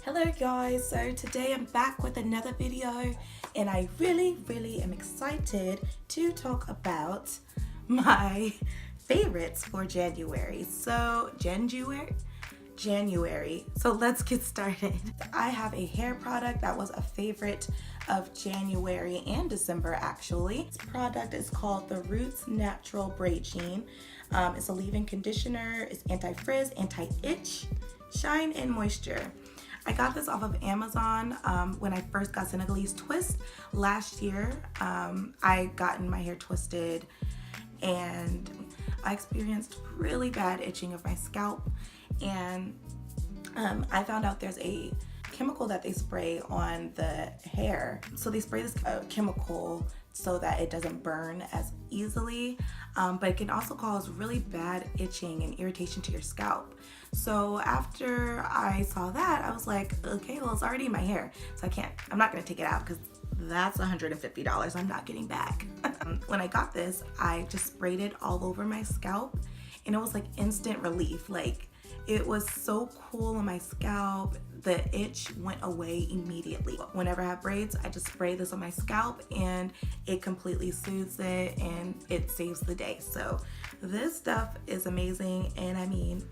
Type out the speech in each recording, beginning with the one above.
Hello guys, so today I'm back with another video and I really am excited to talk about my favorites for January. So January. So let's get started. I have a hair product that was a favorite of January and December actually. This product is called the Roots Natural Braid Sheen. It's a leave-in conditioner, it's anti-frizz, anti-itch, shine, and moisture. I got this off of Amazon when I first got Senegalese twist last year. I gotten my hair twisted and I experienced really bad itching of my scalp, and I found out there's a chemical that they spray on the hair. So they spray this chemical so that it doesn't burn as easily, but it can also cause really bad itching and irritation to your scalp. So after I saw that, I was like, okay, well, it's already in my hair, so I'm not gonna take it out because that's $150 I'm not getting back. When I got this, I just sprayed it all over my scalp and it was like instant relief. Like, it was so cool on my scalp. The itch went away immediately. Whenever I have braids, I just spray this on my scalp and it completely soothes it and it saves the day. So this stuff is amazing, and I mean,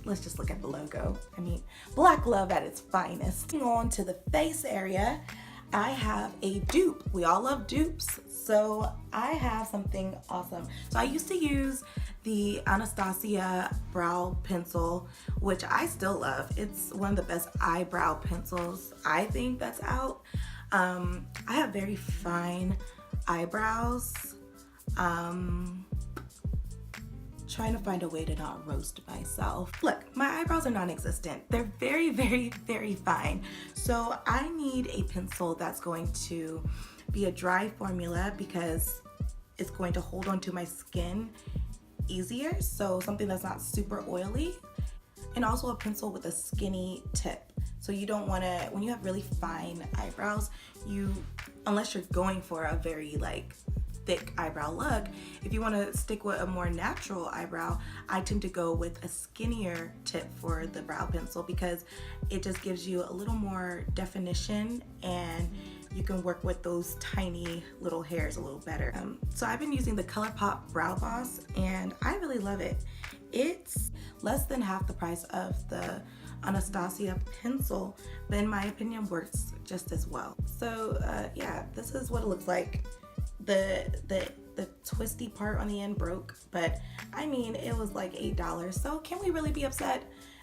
let's just look at the logo. I mean, black love at its finest. Moving on to the face area, I have a dupe. We all love dupes. So I have something awesome. So I used to use the Anastasia brow pencil, which I still love. It's one of the best eyebrow pencils I think that's out. I have very fine eyebrows. Trying to find a way to not roast myself. Look, my eyebrows are non-existent. They're very fine. So I need a pencil that's going to be a dry formula because it's going to hold onto my skin easier. So something that's not super oily, and also a pencil with a skinny tip. So you don't want to, when you have really fine eyebrows, unless you're going for a very like thick eyebrow look, if you want to stick with a more natural eyebrow, I tend to go with a skinnier tip for the brow pencil because it just gives you a little more definition and you can work with those tiny little hairs a little better. So I've been using the ColourPop Brow Boss and I really love it. It's less than half the price of the Anastasia pencil, but in my opinion works just as well. So yeah, this is what it looks like. The twisty part on the end broke, but I mean, it was like $8, so can we really be upset?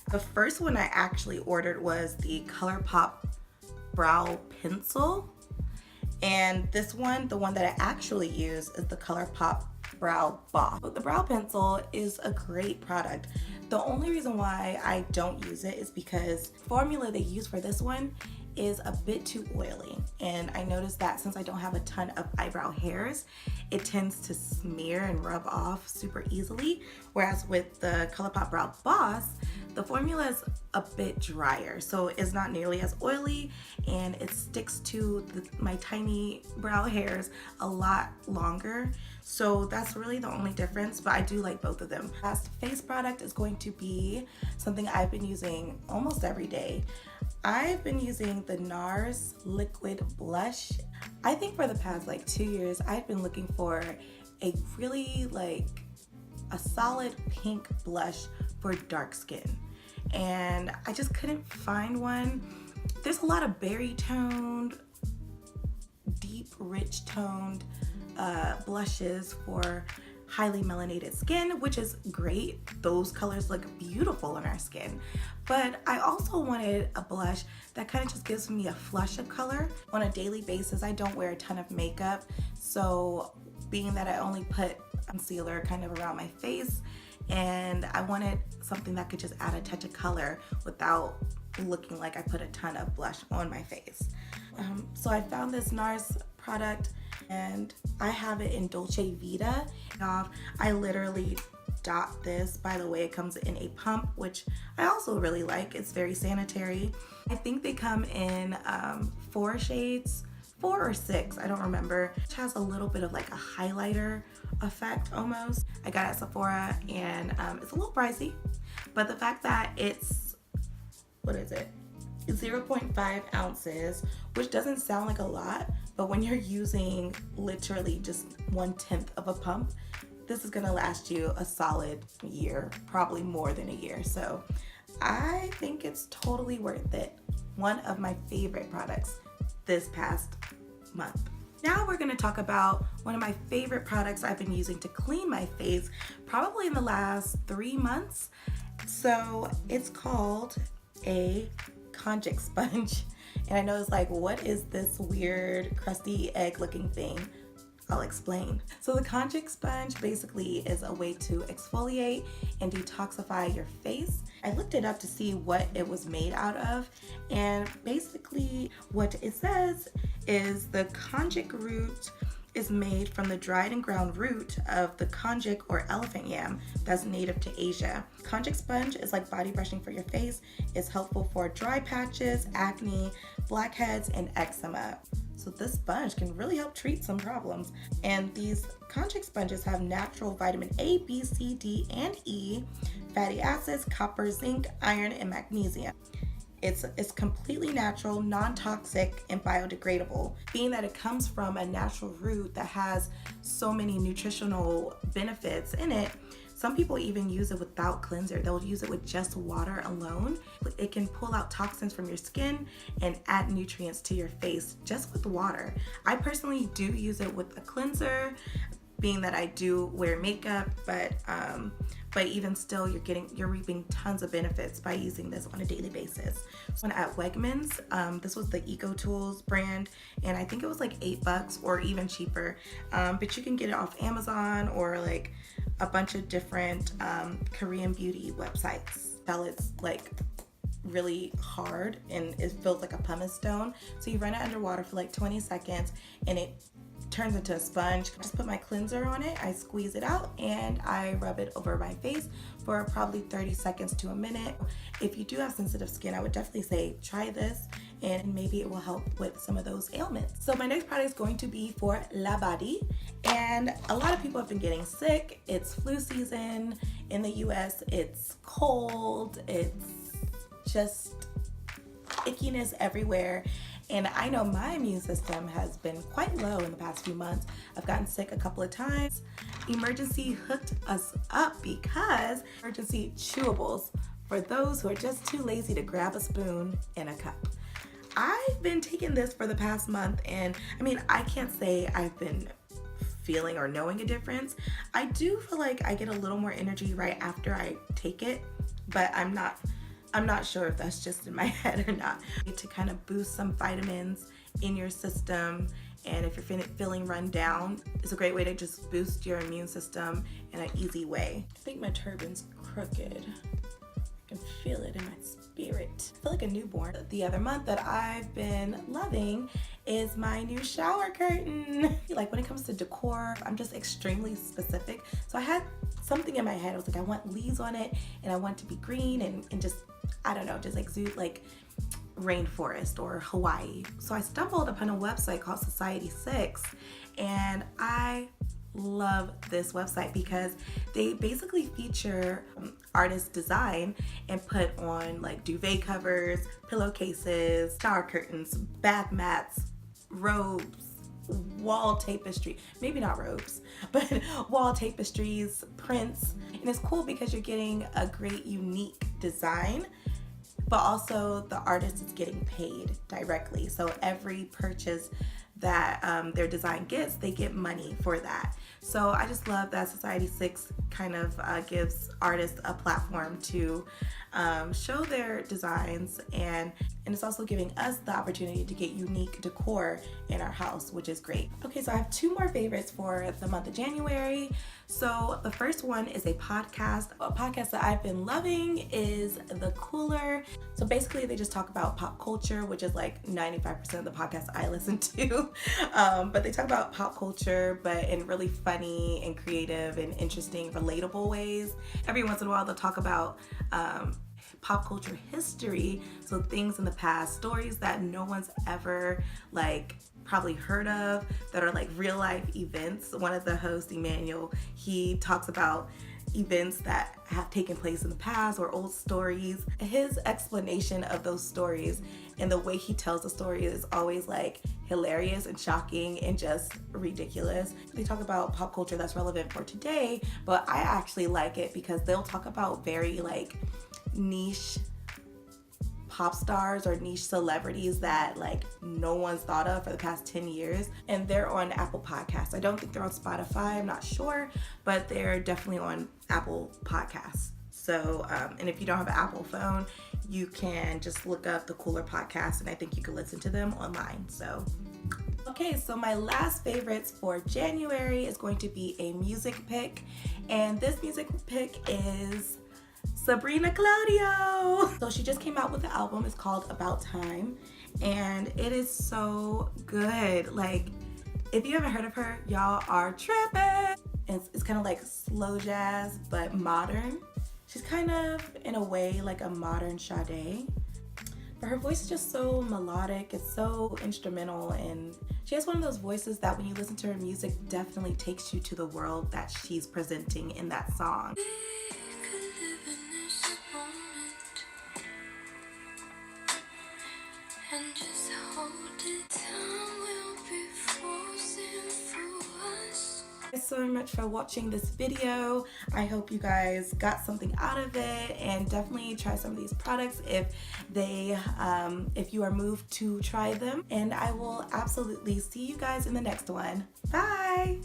The first one I actually ordered was the ColourPop brow pencil, and this one, the one that I actually use, is the ColourPop brow boss. The brow pencil is a great product. The only reason why I don't use it is because the formula they use for this one is a bit too oily, and I noticed that since I don't have a ton of eyebrow hairs, it tends to smear and rub off super easily, whereas with the ColourPop Brow Boss, the formula is a bit drier, so it's not nearly as oily and it sticks to my tiny brow hairs a lot longer. So that's really the only difference, but I do like both of them. Last face product is going to be something I've been using almost every day. I've been using the NARS liquid blush. I think for the past like 2 years, I've been looking for a really a solid pink blush for dark skin, and I just couldn't find one. There's a lot of berry toned, deep, rich toned blushes for highly melanated skin, which is great. Those colors look beautiful on our skin. But I also wanted a blush that kind of just gives me a flush of color. On a daily basis, I don't wear a ton of makeup, so being that I only put concealer kind of around my face, and I wanted something that could just add a touch of color without looking like I put a ton of blush on my face. So I found this NARS product and I have it in Dolce Vita. I literally dot this. By the way, it comes in a pump, which I also really like. It's very sanitary. I think they come in 4 shades, 4 or 6, I don't remember. It has a little bit of like a highlighter effect almost. I got it at Sephora and it's a little pricey, but the fact that it's, what is it? 0.5 ounces, which doesn't sound like a lot, but when you're using literally just 1/10 of a pump, this is gonna last you a solid year, probably more than a year. So I think it's totally worth it. One of my favorite products this past month. Now we're gonna talk about one of my favorite products I've been using to clean my face probably in the last 3 months. So it's called a Konjac Sponge. And I know it's like, what is this weird crusty egg looking thing? I'll explain. So the Konjac Sponge basically is a way to exfoliate and detoxify your face. I looked it up to see what it was made out of, and basically what it says is the konjac root is made from the dried and ground root of the konjac or elephant yam that's native to Asia. Konjac Sponge is like body brushing for your face. It's helpful for dry patches, acne, blackheads, and eczema. So this sponge can really help treat some problems. And these Konjac sponges have natural vitamin A, B, C, D, and E, fatty acids, copper, zinc, iron, and magnesium. It's completely natural, non-toxic, and biodegradable. Being that it comes from a natural root that has so many nutritional benefits in it, some people even use it without cleanser. They'll use it with just water alone. It can pull out toxins from your skin and add nutrients to your face just with water. I personally do use it with a cleanser, being that I do wear makeup, but even still, you're reaping tons of benefits by using this on a daily basis. So at Wegmans, this was the Eco Tools brand, and I think it was like $8 or even cheaper. But you can get it off Amazon or like a bunch of different Korean beauty websites. It's like really hard and it feels like a pumice stone. So you run it under water for like 20 seconds and it turns into a sponge. Just put my cleanser on it, I squeeze it out, and I rub it over my face for probably 30 seconds to a minute. If you do have sensitive skin, I would definitely say try this and maybe it will help with some of those ailments. So my next product is going to be for La Body, and a lot of people have been getting sick. It's flu season in the US, it's cold, it's just ickiness everywhere. And I know my immune system has been quite low in the past few months. I've gotten sick a couple of times. Emergen-C hooked us up because Emergen-C chewables for those who are just too lazy to grab a spoon and a cup. I've been taking this for the past month, and I mean, I can't say I've been feeling or knowing a difference. I do feel like I get a little more energy right after I take it, but I'm not sure if that's just in my head or not. To kind of boost some vitamins in your system, and if you're feeling run down, it's a great way to just boost your immune system in an easy way. I think my turban's crooked. I can feel it in my spirit. I feel like a newborn. The other month that I've been loving is my new shower curtain. Like when it comes to decor, I'm just extremely specific. So I had something in my head. I was like, I want leaves on it and I want it to be green and just, I don't know, just exude like rainforest or Hawaii. So I stumbled upon a website called Society6, and I love this website because they basically feature artist design and put on like duvet covers, pillowcases, shower curtains, bath mats, robes, wall tapestry, maybe not robes, but wall tapestries, prints. And it's cool because you're getting a great unique design, but also the artist is getting paid directly. So every purchase that their design gets, they get money for that. So I just love that Society6 kind of gives artists a platform to show their designs, and it's also giving us the opportunity to get unique decor in our house, which is great. Okay, so I have two more favorites for the month of January. So the first one is a podcast. A podcast that I've been loving is The Cooler. So basically they just talk about pop culture, which is like 95% of the podcasts I listen to. But they talk about pop culture, but in really funny and creative and interesting, relatable ways. Every once in a while they'll talk about pop culture history, so things in the past, stories that no one's ever like probably heard of, that are like real life events. One of the hosts, Emmanuel, he talks about events that have taken place in the past or old stories. His explanation of those stories and the way he tells the story is always like hilarious and shocking and just ridiculous. They talk about pop culture that's relevant for today, but I actually like it because they'll talk about very like niche pop stars or niche celebrities that like no one's thought of for the past 10 years, and they're on Apple Podcasts. I don't think they're on Spotify, I'm not sure, but they're definitely on Apple Podcasts. So and if you don't have an Apple phone, you can just look up the Cooler Podcast, and I think you can listen to them online. So okay, so my last favorites for January is going to be a music pick, and this music pick is Sabrina Claudio. So she just came out with an album. It's called About Time, and it is so good. Like, if you haven't heard of her, y'all are tripping. It's kind of like slow jazz, but modern. She's kind of, in a way, like a modern Sade. But her voice is just so melodic. It's so instrumental, and she has one of those voices that when you listen to her music definitely takes you to the world that she's presenting in that song. Thanks so much for watching this video. I hope you guys got something out of it, and definitely try some of these products if you are moved to try them. And I will absolutely see you guys in the next one. Bye.